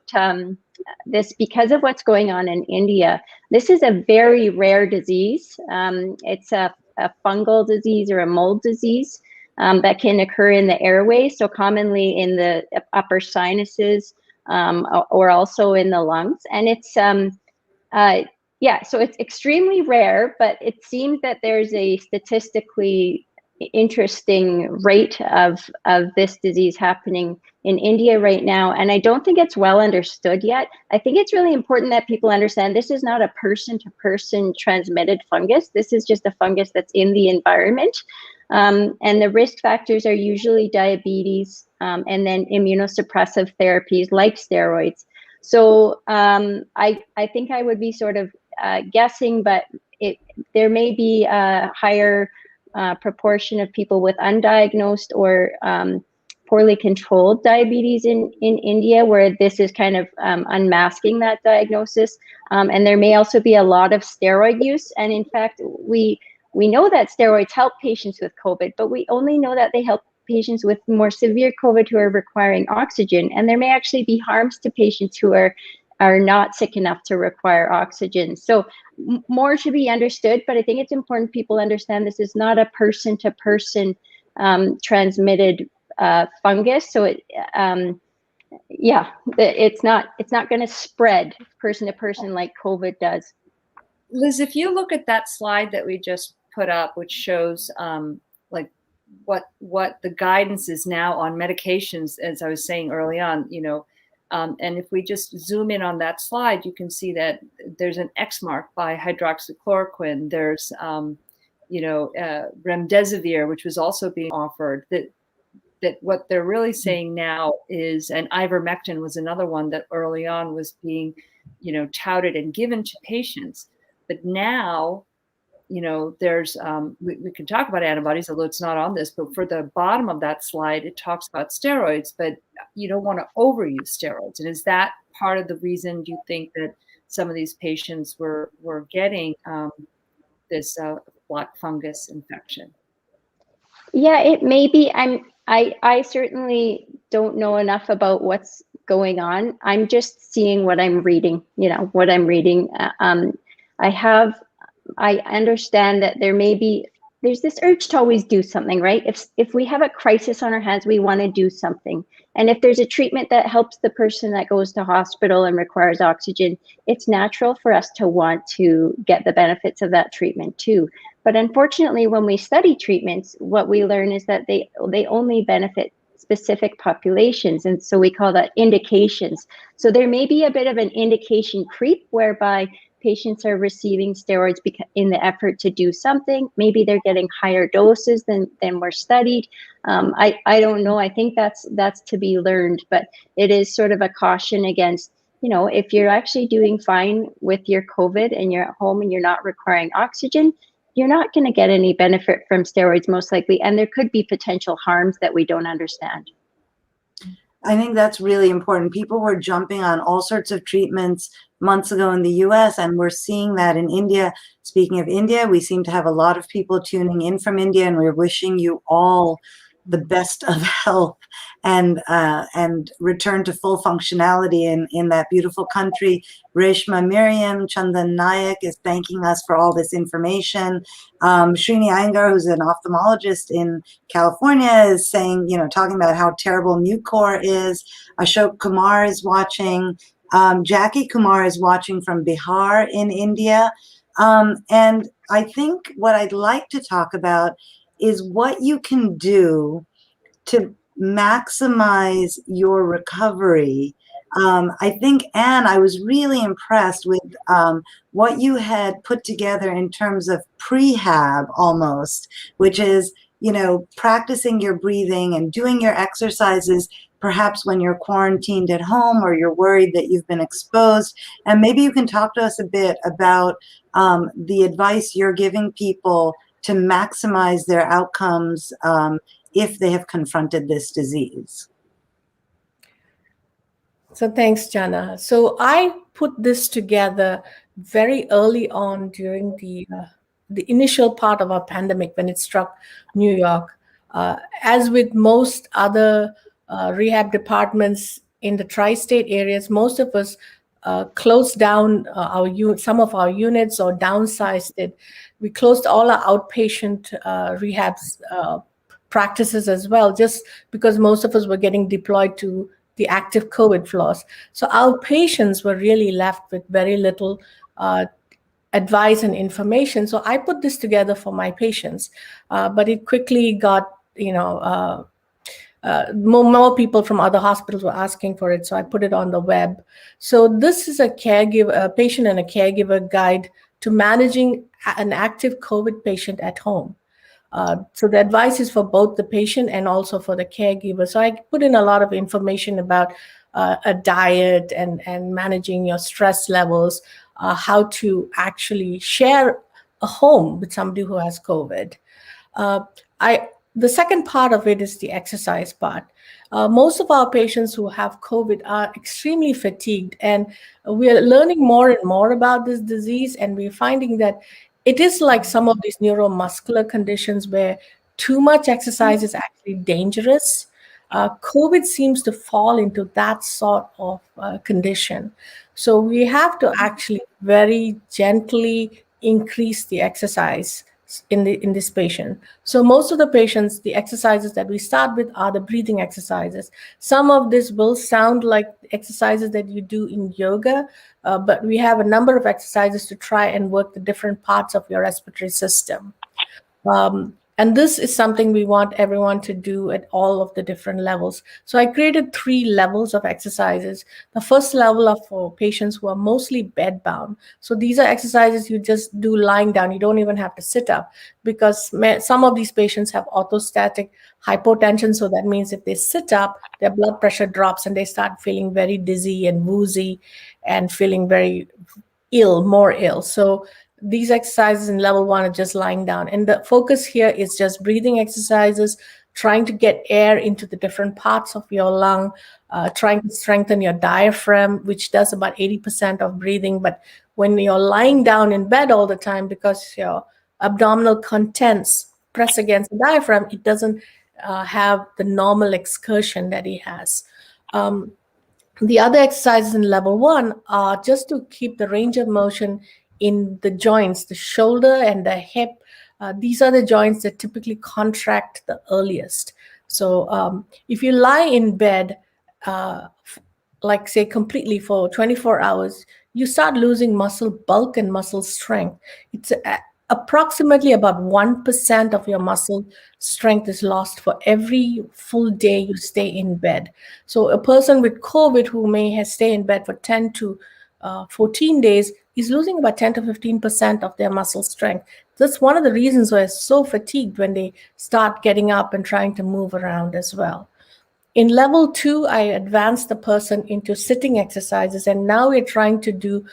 this because of what's going on in India. This is a very rare disease. It's a fungal disease or a mold disease that can occur in the airway, so commonly in the upper sinuses or also in the lungs. And it's yeah, so it's extremely rare, but it seems that there's a statistically interesting rate of this disease happening in India right now. And I don't think it's well understood yet. I think it's really important that people understand this is not a person-to-person transmitted fungus. This is just a fungus that's in the environment. And the risk factors are usually diabetes and then immunosuppressive therapies like steroids. So I think I would be sort of guessing, but there may be a higher proportion of people with undiagnosed or poorly controlled diabetes in India, where this is kind of unmasking that diagnosis. And there may also be a lot of steroid use. And in fact, we know that steroids help patients with COVID, but we only know that they help patients with more severe COVID who are requiring oxygen. And there may actually be harms to patients who are not sick enough to require oxygen. So more should be understood, but I think it's important people understand this is not a person-to-person transmitted fungus. So yeah, it's not going to spread person-to-person like COVID does. Liz, if you look at that slide that we just put up, which shows like what the guidance is now on medications, as I was saying early on, you know, and if we just zoom in on that slide, you can see that there's an X mark by hydroxychloroquine. There's, you know, remdesivir, which was also being offered. That what they're really saying now is, and ivermectin was another one that early on was being, you know, touted and given to patients. But now, you know, there's, we can talk about antibodies, although it's not on this, but for the bottom of that slide, it talks about steroids, but you don't want to overuse steroids. And is that part of the reason, do you think, that some of these patients were getting this black fungus infection? Yeah, it may be. I certainly don't know enough about what's going on. I'm just seeing what I'm reading, you know, what I'm reading. I understand that there's this urge to always do something, right? If we have a crisis on our hands, we want to do something. And if there's a treatment that helps the person that goes to hospital and requires oxygen, it's natural for us to want to get the benefits of that treatment too. But unfortunately, when we study treatments, what we learn is that they only benefit specific populations. And so we call that indications. So there may be a bit of an indication creep whereby patients are receiving steroids in the effort to do something. Maybe they're getting higher doses than were studied. I don't know. I think that's to be learned, but it is sort of a caution against, you know, if you're actually doing fine with your COVID and you're at home and you're not requiring oxygen, you're not going to get any benefit from steroids most likely. And there could be potential harms that we don't understand. I think that's really important. People were jumping on all sorts of treatments months ago in the US, and we're seeing that in India. Speaking of India, we seem to have a lot of people tuning in from India, and we're wishing you all the best of health and return to full functionality in that beautiful country. Reshma Miriam Chandan Nayak is thanking us for all this information. Srini Iyengar, who's an ophthalmologist in California, is saying, you know, talking about how terrible Mucor is. Ashok Kumar is watching. Jackie Kumar is watching from Bihar in India. And I think what I'd like to talk about is what you can do to maximize your recovery. I think, Anne, I was really impressed with what you had put together in terms of prehab almost, which is, you know, practicing your breathing and doing your exercises perhaps when you're quarantined at home or you're worried that you've been exposed. And maybe you can talk to us a bit about the advice you're giving people to maximize their outcomes if they have confronted this disease. So thanks, Jana. So I put this together very early on during the initial part of our pandemic when it struck New York. As with most other rehab departments in the tri-state areas, most of us closed down some of our units or downsized it. We closed all our outpatient rehabs practices as well, just because most of us were getting deployed to the active COVID floors. So our patients were really left with very little advice and information. So I put this together for my patients, but it quickly got, more people from other hospitals were asking for it. So I put it on the web. So this is a patient and a caregiver guide to managing an active COVID patient at home. So the advice is for both the patient and also for the caregiver. So I put in a lot of information about a diet and managing your stress levels, how to actually share a home with somebody who has COVID. The second part of it is the exercise part. Most of our patients who have COVID are extremely fatigued, and we are learning more and more about this disease, and we're finding that it is like some of these neuromuscular conditions where too much exercise is actually dangerous. COVID seems to fall into that sort of condition. So we have to actually very gently increase the exercise in this patient. So most of the patients, the exercises that we start with are the breathing exercises. Some of this will sound like exercises that you do in yoga, but we have a number of exercises to try and work the different parts of your respiratory system. And this is something we want everyone to do at all of the different levels. So I created 3 levels of exercises. The first level are for patients who are mostly bedbound. So these are exercises you just do lying down. You don't even have to sit up, because some of these patients have orthostatic hypotension. So that means if they sit up, their blood pressure drops and they start feeling very dizzy and woozy and feeling very ill, more ill. So these exercises in level 1 are just lying down. And the focus here is just breathing exercises, trying to get air into the different parts of your lung, trying to strengthen your diaphragm, which does about 80% of breathing. But when you're lying down in bed all the time, because your abdominal contents press against the diaphragm, it doesn't have the normal excursion that he has. The other exercises in level 1 are just to keep the range of motion in the joints, the shoulder and the hip. These are the joints that typically contract the earliest. So if you lie in bed, like say completely for 24 hours, you start losing muscle bulk and muscle strength. It's approximately about 1% of your muscle strength is lost for every full day you stay in bed. So a person with COVID who may stay in bed for 10 to 14 days is losing about 10 to 15% of their muscle strength. That's one of the reasons why they're so fatigued when they start getting up and trying to move around as well. In level 2, I advanced the person into sitting exercises, and now we're trying to do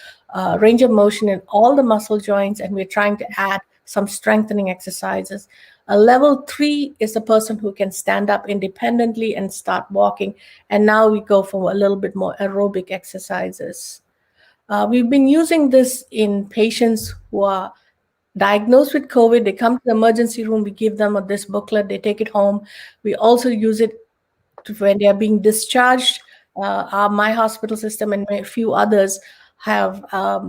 range of motion in all the muscle joints, and we're trying to add some strengthening exercises. Level 3 is the person who can stand up independently and start walking, and now we go for a little bit more aerobic exercises. We've been using this in patients who are diagnosed with COVID. They come to the emergency room, we give them this booklet, they take it home. We also use it when they are being discharged. My hospital system and a few others are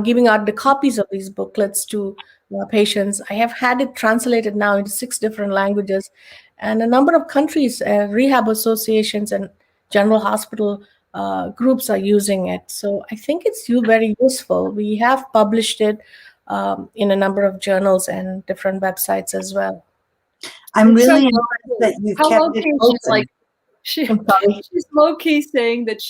giving out the copies of these booklets to patients. I have had it translated now into 6 different languages, and a number of countries, rehab associations and general hospital groups are using it. So I think it's very useful. We have published it in a number of journals and different websites as well. I'm It's so really low impressed that you've How kept low it key open. she's like, I'm sorry. she's low key saying that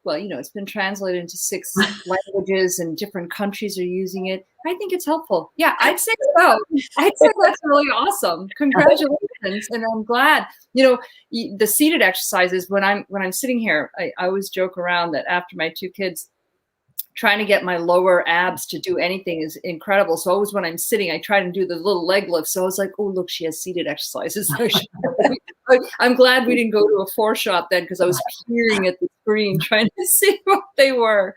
well, it's been translated into 6 languages and different countries are using it. I think it's helpful. Yeah, I'd say so. I'd say that's really awesome. Congratulations. And I'm glad, the seated exercises, when I'm sitting here, I always joke around that after my 2 kids, trying to get my lower abs to do anything is incredible. So always when I'm sitting, I try to do the little leg lift. So I was like, oh, look, she has seated exercises. I'm glad we didn't go to a foreshop then, because I was peering at the screen trying to see what they were.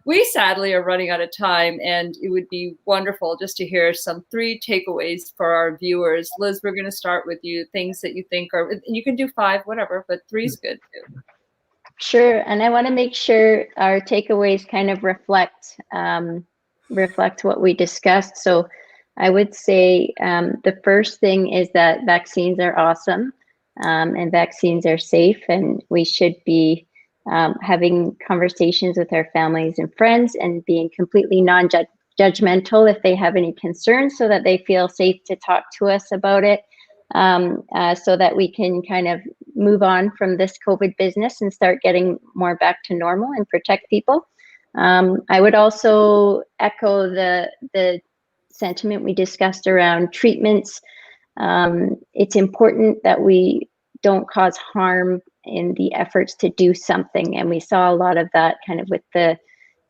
We sadly are running out of time, and it would be wonderful just to hear some 3 takeaways for our viewers. Liz, we're going to start with you. Things that you think are, and you can do 5, whatever, but 3 is good too. Sure, and I want to make sure our takeaways kind of reflect what we discussed. So I would say the first thing is that vaccines are awesome, and vaccines are safe, and we should be having conversations with our families and friends and being completely non-judgmental if they have any concerns, so that they feel safe to talk to us about it. So that we can kind of move on from this COVID business and start getting more back to normal and protect people. I would also echo the sentiment we discussed around treatments. It's important that we don't cause harm in the efforts to do something. And we saw a lot of that kind of with the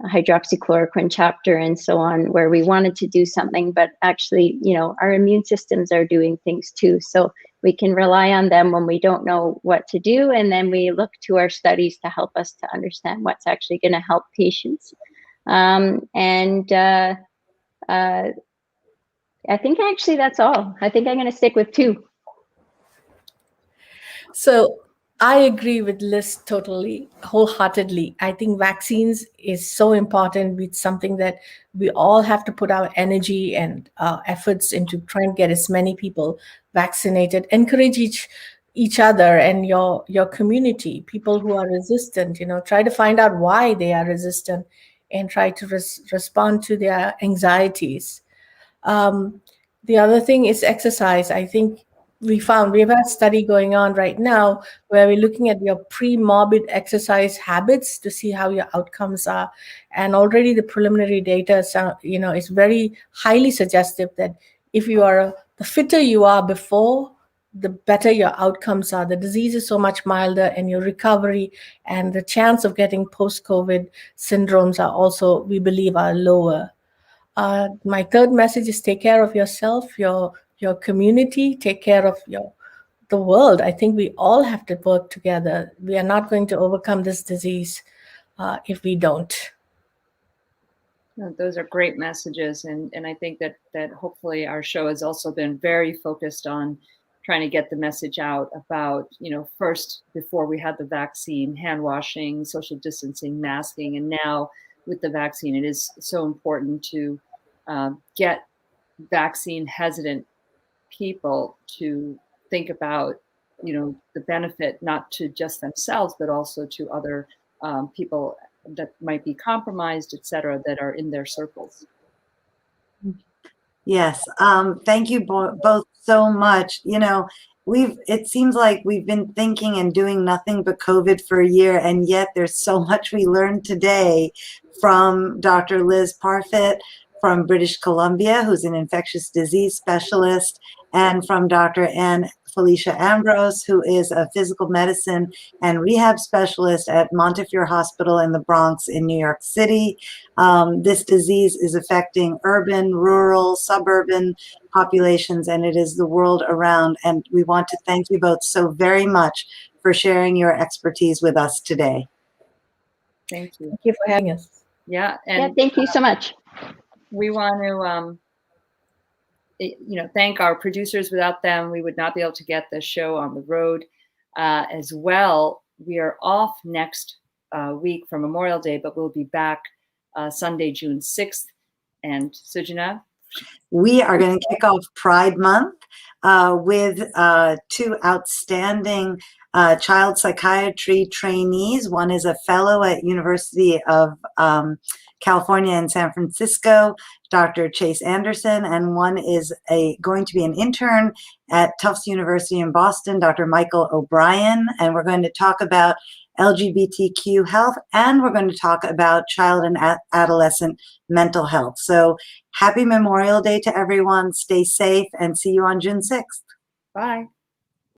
hydroxychloroquine chapter and so on, where we wanted to do something, but actually, our immune systems are doing things too. So we can rely on them when we don't know what to do. And then we look to our studies to help us to understand what's actually going to help patients. I think actually that's all. I think I'm going to stick with 2. So I agree with Liz totally, wholeheartedly. I think vaccines is so important. It's something that we all have to put our energy and efforts into trying to get as many people vaccinated. Encourage each other and your community, people who are resistant. Try to find out why they are resistant and try to respond to their anxieties. The other thing is exercise. I think we have a study going on right now where we're looking at your pre-morbid exercise habits to see how your outcomes are. And already the preliminary data, is very highly suggestive that if you are, the fitter you are before, the better your outcomes are. The disease is so much milder, and your recovery and the chance of getting post-COVID syndromes are also, we believe, are lower. My third message is take care of yourself, your community, take care of the world. I think we all have to work together. We are not going to overcome this disease if we don't. No, those are great messages, and I think that hopefully our show has also been very focused on trying to get the message out about, first, before we had the vaccine, hand washing, social distancing, masking, and now with the vaccine, it is so important to get vaccine hesitant people to think about, the benefit, not to just themselves, but also to other people that might be compromised, et cetera, that are in their circles. Yes. Thank you both so much. It seems like we've been thinking and doing nothing but COVID for a year, and yet there's so much we learned today from Dr. Liz Parfitt from British Columbia, who's an infectious disease specialist, and from Dr. Felicia Ambrose, who is a physical medicine and rehab specialist at Montefiore Hospital in the Bronx in New York City. This disease is affecting urban, rural, suburban populations, and it is the world around. And we want to thank you both so very much for sharing your expertise with us today. Thank you. Thank you for having us. Yeah, and thank you so much. We want to, thank our producers. Without them, we would not be able to get the show on the road as well. We are off next week for Memorial Day, but we'll be back Sunday, June 6th. And Sujana? We are going to kick off Pride Month with 2 outstanding child psychiatry trainees. One is a fellow at University of California in San Francisco, Dr. Chase Anderson, and one is going to be an intern at Tufts University in Boston, Dr. Michael O'Brien, and we're going to talk about LGBTQ health, and we're going to talk about child and adolescent mental health. So happy Memorial Day to everyone. Stay safe and see you on June 6th. Bye.